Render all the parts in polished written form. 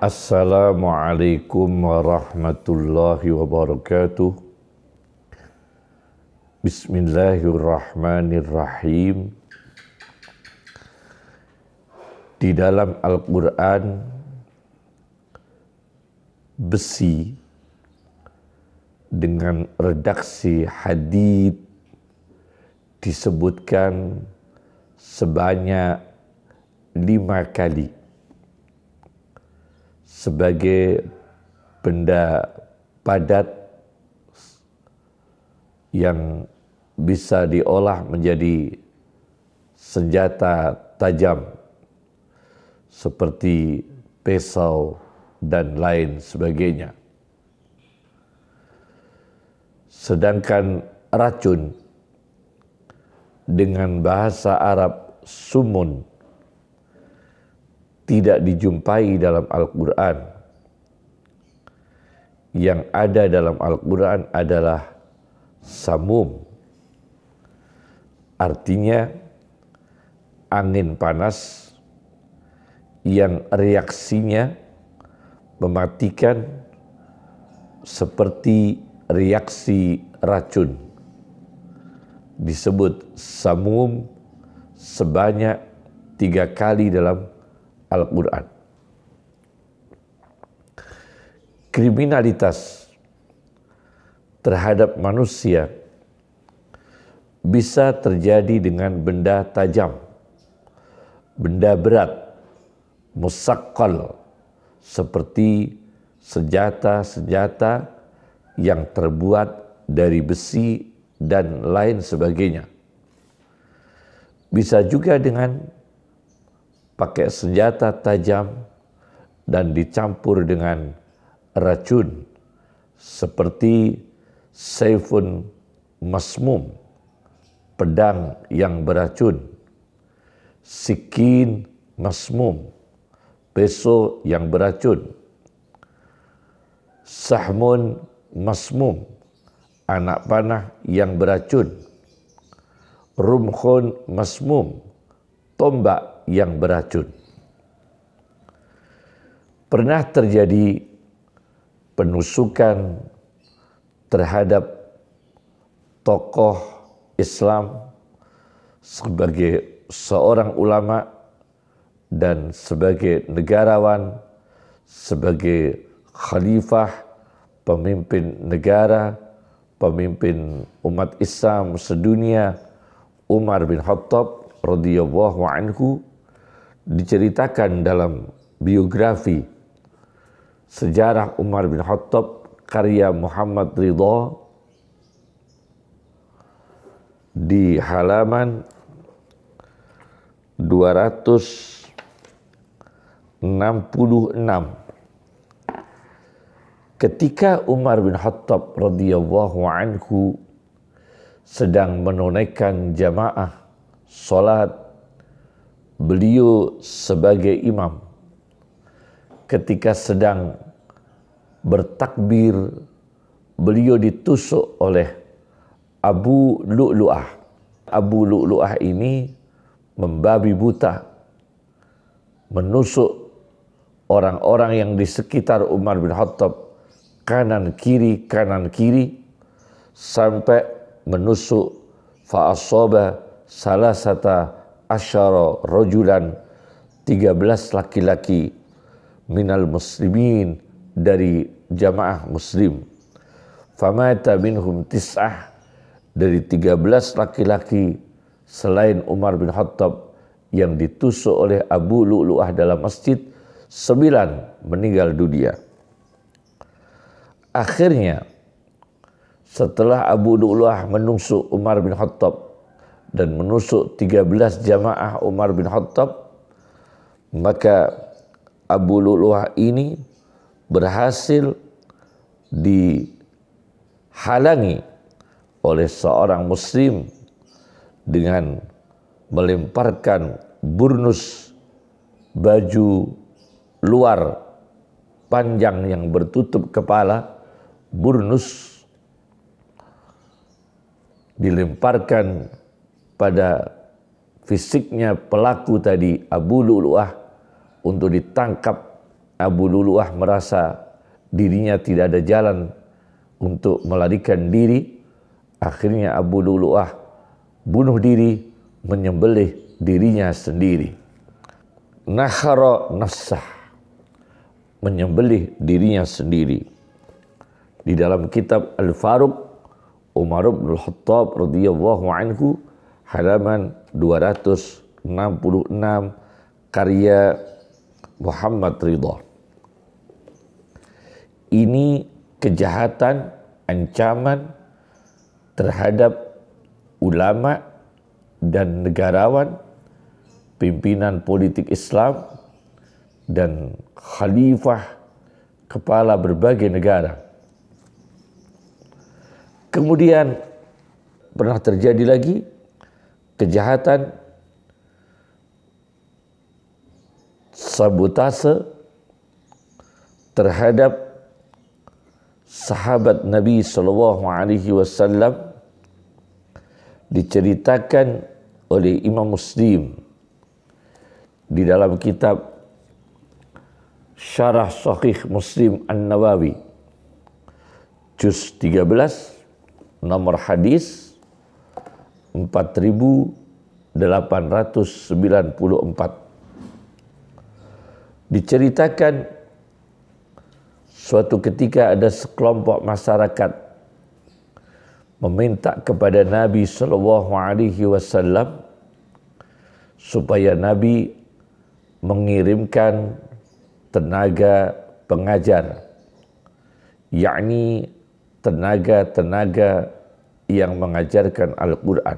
Assalamualaikum warahmatullahi wabarakatuh. Bismillahirrahmanirrahim. Di dalam Al-Quran, besi dengan redaksi hadid disebutkan sebanyak 5 kali sebagai benda padat yang bisa diolah menjadi senjata tajam seperti pisau dan lain sebagainya. Sedangkan racun dengan bahasa Arab sumun tidak dijumpai dalam Al-Quran. Yang ada dalam Al-Quran adalah samum. Artinya angin panas yang reaksinya mematikan seperti reaksi racun. Disebut samum sebanyak 3 kali dalam Al-Quran. Kriminalitas terhadap manusia bisa terjadi dengan benda tajam, benda berat, musaqqal, seperti senjata-senjata yang terbuat dari besi dan lain sebagainya. Bisa juga dengan pakai senjata tajam dan dicampur dengan racun seperti saifun masmum, pedang yang beracun, sikin masmum, pisau yang beracun, sahmun masmum, anak panah yang beracun, rumhun masmum, tombak yang beracun. Pernah terjadi penusukan terhadap tokoh Islam sebagai seorang ulama dan sebagai negarawan, sebagai khalifah, pemimpin negara, pemimpin umat Islam sedunia, Umar bin Khattab radhiyallahu anhu. Diceritakan dalam biografi sejarah Umar bin Khattab karya Muhammad Ridha di halaman 266. Ketika Umar bin Khattab radhiyallahu anhu sedang menunaikan jamaah salat, beliau sebagai imam ketika sedang bertakbir, beliau ditusuk oleh Abu Lu'lu'ah. Abu Lu'lu'ah ini membabi buta, menusuk orang-orang yang di sekitar Umar bin Khattab kanan kiri sampai menusuk fa'asaba salasata asyara rajulan, 13 laki-laki minal muslimin dari jamaah muslim. Famata minhum tis'ah, dari 13 laki-laki selain Umar bin Khattab yang ditusuk oleh Abu Lu'lu'ah dalam masjid, 9 meninggal dunia. Akhirnya setelah Abu Lu'lu'ah menusuk Umar bin Khattab dan menusuk 13 jamaah Umar bin Khattab, maka Abu Lu'lu'ah ini berhasil dihalangi oleh seorang muslim dengan melemparkan burnus baju luar panjang yang bertutup kepala, burnus dilemparkan pada fisiknya pelaku tadi Abu Lu'lu'ah untuk ditangkap Abu Lulu'ah merasa dirinya tidak ada jalan untuk melarikan diri. Akhirnya Abu Lulu'ah bunuh diri, menyembelih dirinya sendiri. Nahara nafsah, menyembelih dirinya sendiri. Di dalam kitab Al-Faruq, Umar bin Khattab radhiyallahu anhu, halaman 266, karya Muhammad Ridha. Ini kejahatan, ancaman terhadap ulama dan negarawan, pimpinan politik Islam, dan khalifah, kepala berbagai negara. Kemudian pernah terjadi lagi kejahatan sabotase terhadap sahabat Nabi sallallahu alaihi wasallam, diceritakan oleh Imam Muslim di dalam kitab Syarah Sahih Muslim An-Nawawi, juz 13, nomor hadis 4894. Diceritakan suatu ketika ada sekelompok masyarakat meminta kepada Nabi sallallahu alaihi wasallam supaya Nabi mengirimkan tenaga pengajar, yakni tenaga-tenaga yang mengajarkan Al-Quran.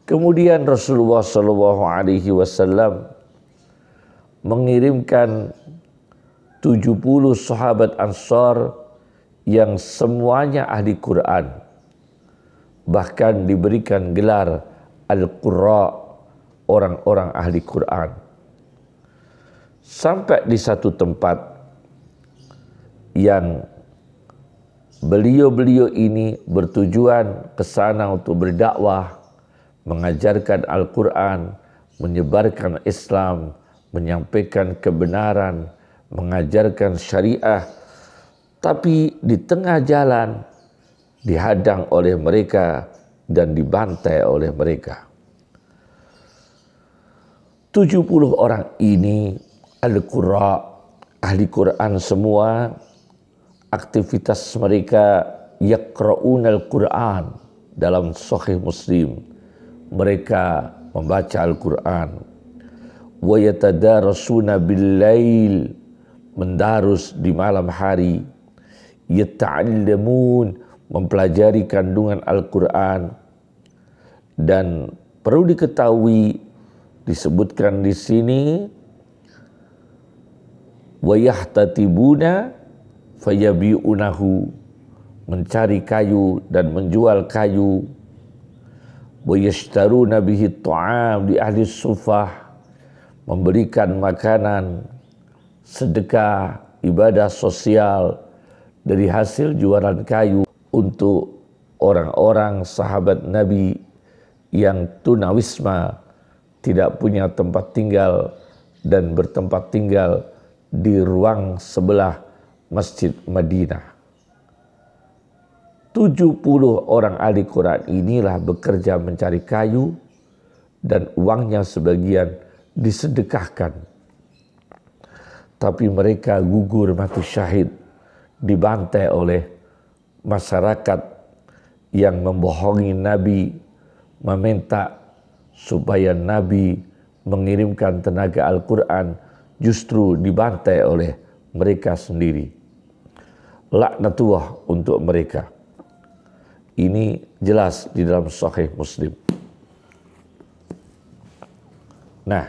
Kemudian Rasulullah sallallahu alaihi wasallam mengirimkan 70 sahabat Ansar yang semuanya ahli Quran, bahkan diberikan gelar Al-Qurra, orang-orang ahli Quran. Sampai di satu tempat yang beliau-beliau ini bertujuan ke sana untuk berdakwah, mengajarkan Al-Quran, menyebarkan Islam, menyampaikan kebenaran, mengajarkan syariah. Tapi di tengah jalan dihadang oleh mereka dan dibantai oleh mereka. 70 orang ini Al-Qurra, ahli Quran semua. Aktivitas mereka yaqra'unal Quran dalam Sahih Muslim. Mereka membaca Al-Quran. Wa yatadarasuna bil-lail, mendarus di malam hari. Yata'allamun, mempelajari kandungan Al-Quran. Dan perlu diketahui, disebutkan di sini, wa yahtatibuna fayabi'unahu, mencari kayu dan menjual kayu. Wa yashtaruna bihi ta'am li ahli sufah, memberikan makanan, sedekah, ibadah sosial dari hasil jualan kayu untuk orang-orang sahabat Nabi yang tunawisma, tidak punya tempat tinggal dan bertempat tinggal di ruang sebelah Masjid Madinah. 70 orang ahli Quran inilah bekerja mencari kayu dan uangnya sebagian disedekahkan. Tapi mereka gugur mati syahid, dibantai oleh masyarakat yang membohongi Nabi, meminta supaya Nabi mengirimkan tenaga Al-Quran, justru dibantai oleh mereka sendiri. Laknatullah untuk mereka. Ini jelas di dalam Sahih Muslim. Nah,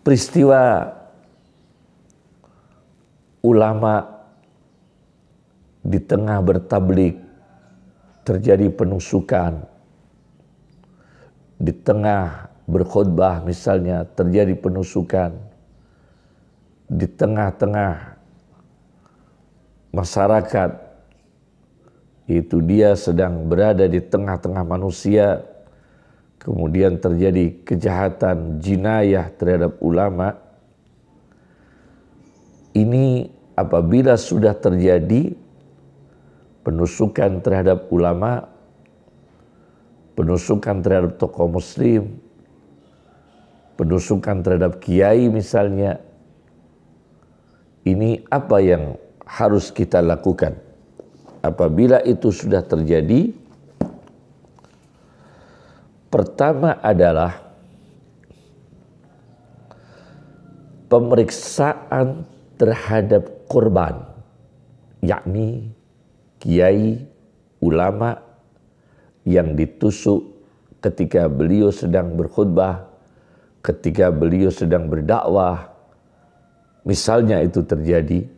peristiwa ulama di tengah bertablik terjadi penusukan, di tengah berkhutbah misalnya terjadi penusukan, di tengah-tengah masyarakat, itu dia sedang berada di tengah-tengah manusia, kemudian terjadi kejahatan, jinayah terhadap ulama, Ini apabila sudah terjadi penusukan terhadap ulama, penusukan terhadap tokoh muslim, penusukan terhadap kiai misalnya, ini apa yang harus kita lakukan? Apabila itu sudah terjadi, pertama adalah pemeriksaan terhadap korban, yakni kiai, ulama yang ditusuk ketika beliau sedang berkhutbah, ketika beliau sedang berdakwah, misalnya itu terjadi.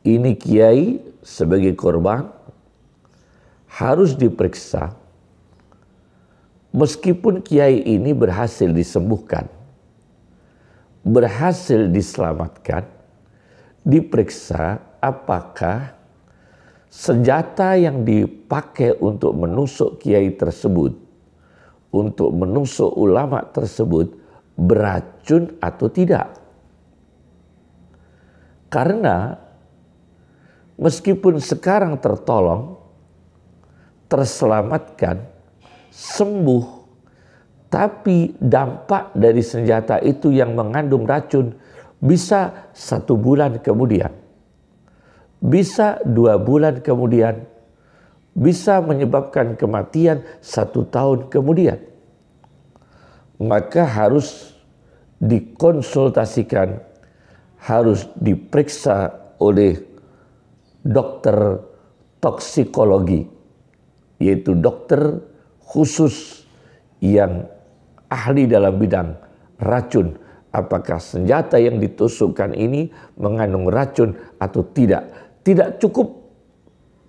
Ini kiai sebagai korban harus diperiksa. Meskipun kiai ini berhasil disembuhkan, berhasil diselamatkan, diperiksa apakah senjata yang dipakai untuk menusuk kiai tersebut, untuk menusuk ulama tersebut beracun atau tidak. Karena meskipun sekarang tertolong, terselamatkan, sembuh, tapi dampak dari senjata itu yang mengandung racun bisa 1 bulan kemudian, bisa 2 bulan kemudian, bisa menyebabkan kematian 1 tahun kemudian. Maka harus dikonsultasikan, harus diperiksa oleh dokter toksikologi, yaitu dokter khusus yang ahli dalam bidang racun. Apakah senjata yang ditusukkan ini mengandung racun atau tidak. Tidak cukup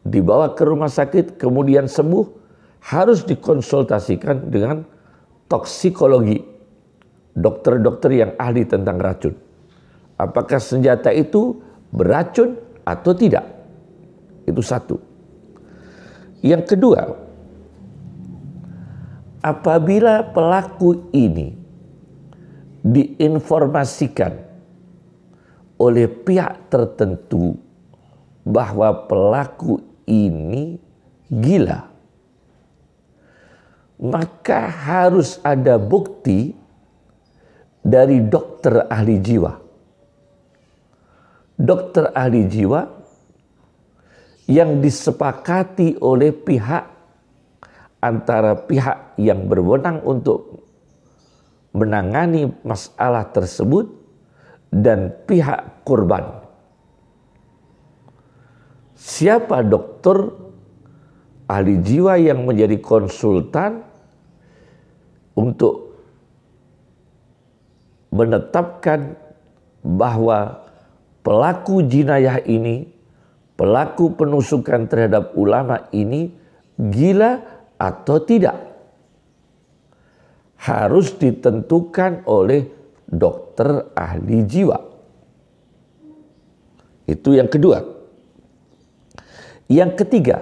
dibawa ke rumah sakit kemudian sembuh, harus dikonsultasikan dengan toksikologi, dokter-dokter yang ahli tentang racun. Apakah senjata itu beracun atau tidak? Itu satu. Yang kedua, apabila pelaku ini diinformasikan oleh pihak tertentu bahwa pelaku ini gila, maka harus ada bukti dari dokter ahli jiwa. Dokter ahli jiwa yang disepakati oleh pihak, antara pihak yang berwenang untuk menangani masalah tersebut dan pihak korban. Siapa dokter ahli jiwa yang menjadi konsultan untuk menetapkan bahwa pelaku jinayah ini, pelaku penusukan terhadap ulama ini gila atau tidak? Harus ditentukan oleh dokter ahli jiwa. Itu yang kedua. Yang ketiga,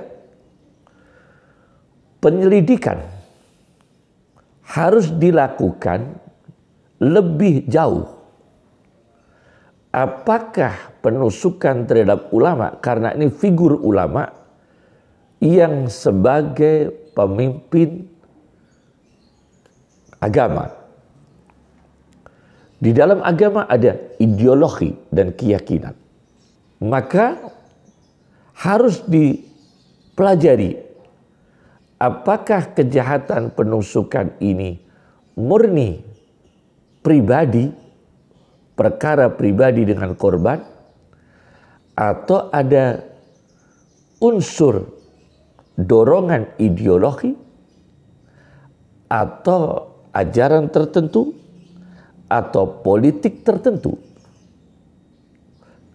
penyelidikan harus dilakukan lebih jauh. Apakah penusukan terhadap ulama, karena ini figur ulama yang sebagai pemimpin agama. Di dalam agama ada ideologi dan keyakinan. Maka harus dipelajari apakah kejahatan penusukan ini murni pribadi, perkara pribadi dengan korban, atau ada unsur dorongan ideologi atau ajaran tertentu atau politik tertentu.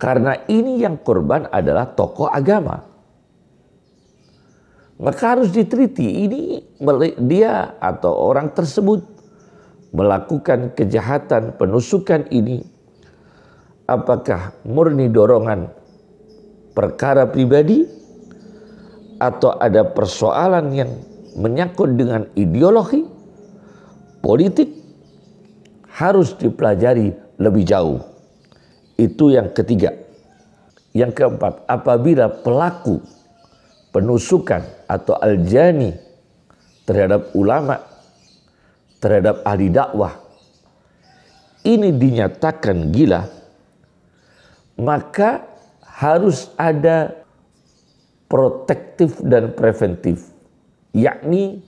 Karena ini yang korban adalah tokoh agama. Maka harus diteliti ini dia atau orang tersebut melakukan kejahatan penusukan ini, apakah murni dorongan perkara pribadi atau ada persoalan yang menyangkut dengan ideologi, politik, harus dipelajari lebih jauh. Itu yang ketiga. Yang keempat, apabila pelaku penusukan atau al-jani terhadap ulama, terhadap ahli dakwah, ini dinyatakan gila, maka harus ada protektif dan preventif, yakni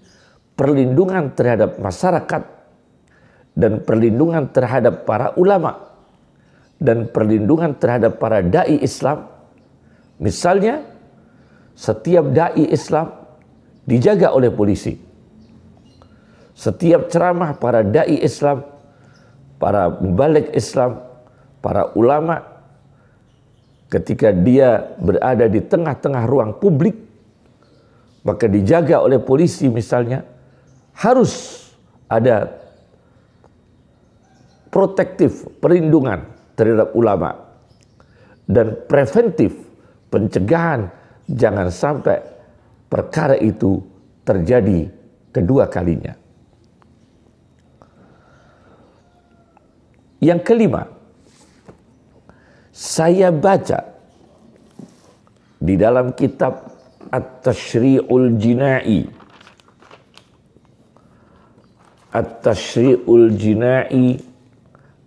perlindungan terhadap masyarakat dan perlindungan terhadap para ulama dan perlindungan terhadap para dai Islam. Misalnya, setiap dai Islam dijaga oleh polisi. Setiap ceramah para dai Islam, para mubalik Islam, para ulama, ketika dia berada di tengah-tengah ruang publik, maka dijaga oleh polisi misalnya, harus ada protektif, perlindungan terhadap ulama, dan preventif, pencegahan jangan sampai perkara itu terjadi kedua kalinya. Yang kelima, saya baca di dalam kitab At-Tashri'ul Jina'i, At-Tashri'ul Jina'i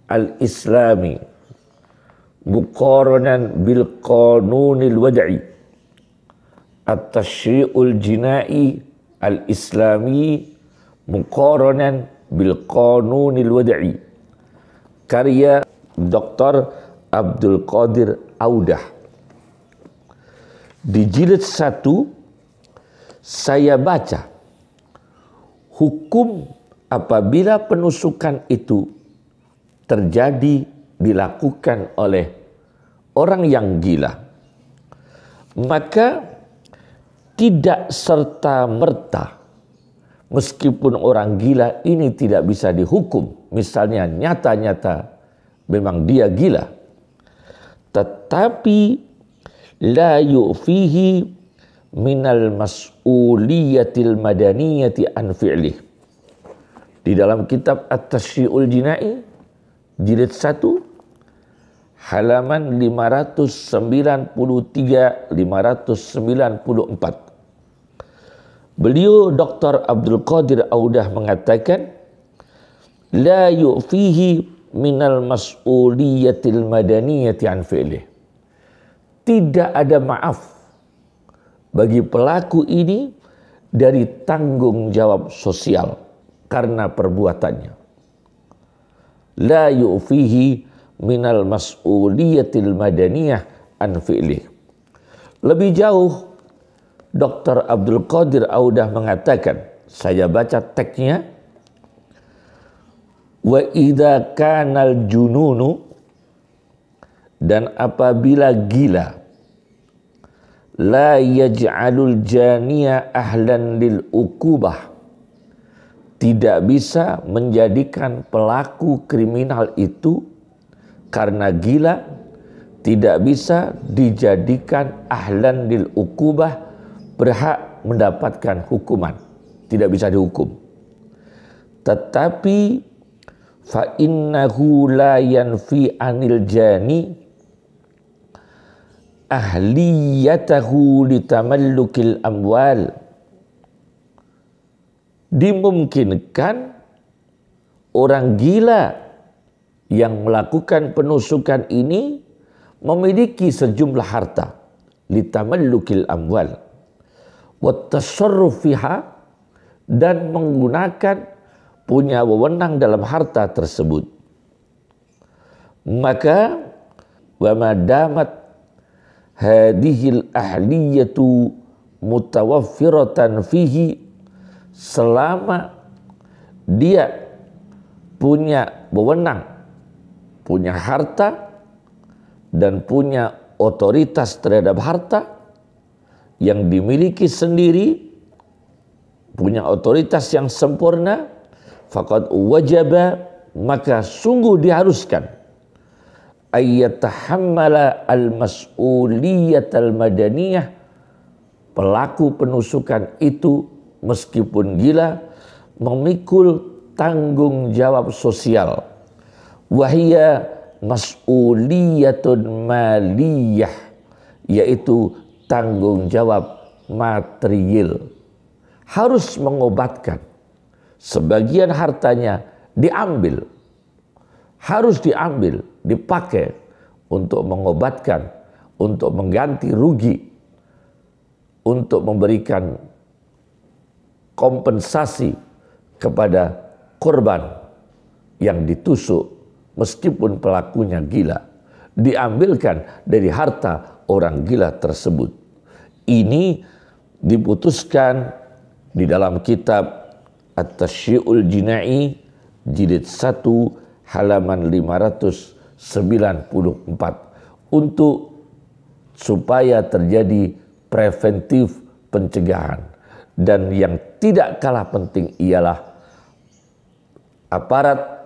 Al-Islami muqaranan bil qanunil wad'i, At-Tashri'ul Jina'i Al-Islami muqaranan bil qanunil wad'i, karya Dr. Abdul Qadir Audah. Di jilid 1 saya baca, hukum apabila penusukan itu terjadi, dilakukan oleh orang yang gila, maka tidak serta-merta meskipun orang gila ini tidak bisa dihukum, misalnya nyata-nyata memang dia gila, tetapi la yu'fihi minal mas'uliyatil madaniyati an fi'lih. Di dalam kitab At-Tashri'ul Jina'i jilid 1 halaman 593-594. Beliau Dr. Abdul Qadir Audah mengatakan, la yu'fihi minal mas'uliyatil madaniyati an fi'lih. Tidak ada maaf bagi pelaku ini dari tanggung jawab sosial karena perbuatannya. La yu'fihi minal mas'uliyatil madaniyah an fi'lih. Lebih jauh, Dr. Abdul Qadir Audah mengatakan, saya baca teksnya, wa idza kanal jununu, dan apabila gila, la yaj'alul janiya ahlan lil ukubah, tidak bisa menjadikan pelaku kriminal itu karena gila, tidak bisa dijadikan ahlan lil ukubah, berhak mendapatkan hukuman, tidak bisa dihukum. Tetapi fa innahu la yanfi anil jani ahliyatahu litamallukil amwal. Dimungkinkan orang gila yang melakukan penusukan ini memiliki sejumlah harta, litamallukil amwal wa tasarruf fiha, dan menggunakan, punya wewenang dalam harta tersebut. Maka wa madamat hadhil ahliyatu mutawaffiratan fihi, selama dia punya wewenang, punya harta, dan punya otoritas terhadap harta yang dimiliki sendiri, punya otoritas yang sempurna, faqad wajaba, maka sungguh diharuskan, ayyatahammala al-mas'uliyatal madaniyah, pelaku penusukan itu meskipun gila memikul tanggung jawab sosial, wahiyya mas'uliyatun maliyah, yaitu tanggung jawab material. Harus mengobatkan. Sebagian hartanya diambil, harus diambil, dipakai untuk mengobatkan, untuk mengganti rugi, untuk memberikan kompensasi kepada korban yang ditusuk meskipun pelakunya gila. Diambilkan dari harta orang gila tersebut. Ini diputuskan di dalam kitab At-Tasyyi'ul Jina'i jilid 1 halaman 594 untuk supaya terjadi preventif pencegahan. Dan yang tidak kalah penting ialah aparat,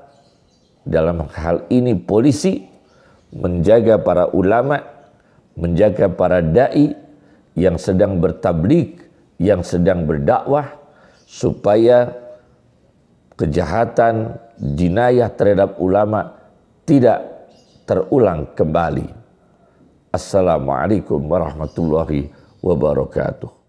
dalam hal ini polisi, menjaga para ulama, menjaga para da'i yang sedang bertabligh, yang sedang berdakwah, supaya kejahatan, jinayah terhadap ulama tidak terulang kembali. Assalamualaikum warahmatullahi wabarakatuh.